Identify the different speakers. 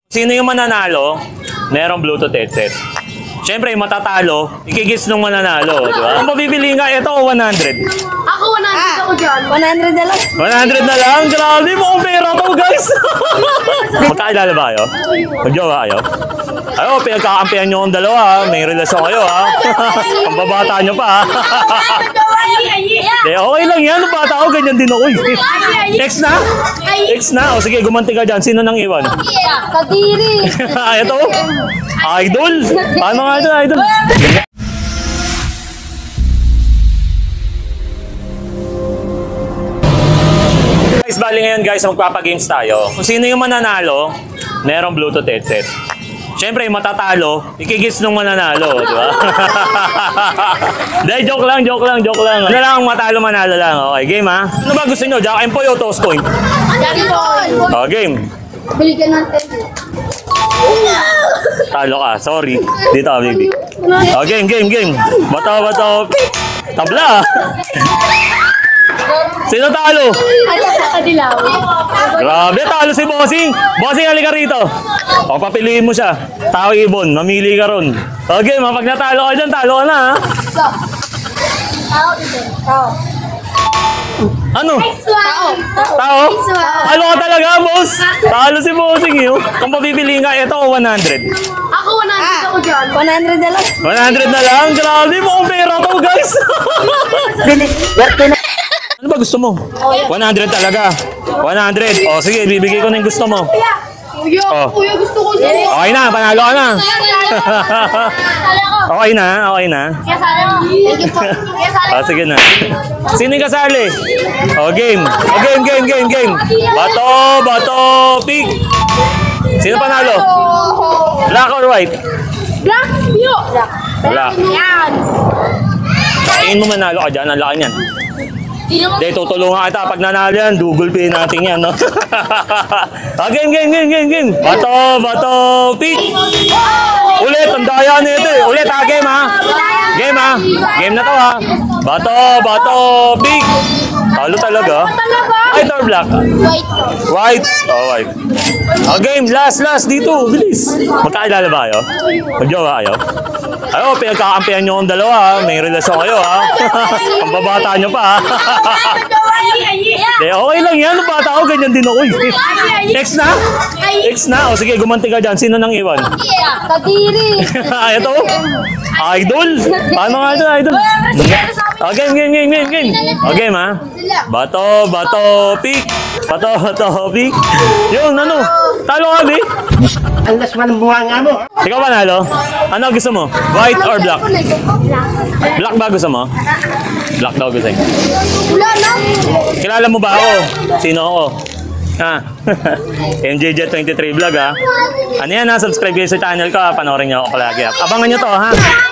Speaker 1: Sino yung mananalo, merong Bluetooth headset. Siyempre, yung matatalo, ikikis nung mananalo, di ba? Kung mabibili nga, ito o 100?
Speaker 2: Ako 100 ako dyan.
Speaker 3: 100 na lang.
Speaker 1: 100 na lang? Grabe, mukhang pera to, guys! Magkakilala ba kayo? Magjowa kayo? Ayo, pinagkakampihan nyo akong dalawa, ha? May relasyon kayo, ha? Ang babata nyo pa, ha? Okay lang yan, nung bata ako, ganyan din ako, Ex na? Ex na? O sige, gumanti ka dyan. Sino nang iwan?
Speaker 3: Kadiri.
Speaker 1: Ito? Idol? Paano nga ito, idol? Guys, bali ngayon guys, magpapagames tayo. Kung sino yung mananalo, merong Bluetooth headset. Siyempre, yung matatalo, ikikis nung mananalo, di ba? Dahil joke lang. Ano lang ang matalo, manalo lang. Okay, game ha? Ano ba gusto nyo? Jack and Poy o Toast Coin? Oh, game.
Speaker 2: Bili ka natin.
Speaker 1: Talo ka, sorry. Dito ka, baby. Oh, game. Bato. Tabla. Sino talo?
Speaker 2: Kadilaw.
Speaker 1: Grabe, talo si Bossing. Bossing, halika rito. O, papiliin mo siya. Tao ibon, mamili ka ron. Okay, pag natalo ka dyan, talo ka na, ha?
Speaker 2: Tao.
Speaker 1: Ano?
Speaker 2: Tao.
Speaker 1: Tao? Talo ka talaga, boss. Talo si Bossing, yun. Kung mapipiliin ka, ito o 100?
Speaker 2: Ako 100 ako dyan.
Speaker 3: 100 na lang.
Speaker 1: 100 na lang? Grabe, mukhang pera to, guys. Ano ba gusto mo? 100 talaga. 100. O, sige, bibigay ko na yung gusto mo.
Speaker 2: Kuya,
Speaker 1: Oh.
Speaker 2: kuya gusto ko siya.
Speaker 1: Okay na, panalo ka na.
Speaker 2: Sali ako.
Speaker 1: Okay na.
Speaker 2: Kaya sali ako. Thank you po. Kaya sali
Speaker 1: Ah, sige na. Sino yung kasali? O, game. O, game. Bato, pick. Sino panalo? Black or white?
Speaker 2: Black. Yo.
Speaker 1: Black.
Speaker 2: Yan.
Speaker 1: Tingin mo manalo ka dyan, ang laki niyan. Hindi, tutulungan kita. Pag nanalo yan, Google Pay natin yan, no? Game. Bato, pick. Ulit, ang daya nito eh. Ulit, game ha. Game na to ha. Bato, pick. Talo talaga. White or black? White. Oh, white. Game, last dito. Bilis. Magkakilala ba kayo? Magjowa kayo? Ayo, pinagkakampihan nyo akong dalawa, ha? May relasyon kayo, ha? Ang babata nyo pa, ha? Okay lang yan, nung bata ako, ganyan din ako, Ex na? Ex na? O sige, gumanti ka dyan. Sino nang iwan?
Speaker 3: Kadiri.
Speaker 1: Ito? Idol? Paano nga ito, idol? Game. Game, ha? Bato, pick. Pick. Yun, ano? Talo ka, be?
Speaker 4: Ang lasman ng buha nga mo.
Speaker 1: Ikaw ba nalo? Ano gusto mo? White or black? Black ba gusto mo? Black daw gusto mo.
Speaker 2: Wala na.
Speaker 1: Kilala mo ba ako? Sino ako? Ha? MJJ23 Vlog, ha? Ano yan, ha? Subscribe kayo sa channel ko, ha? Panoorin niyo ako palagi, ha? Abangan niyo to, ha?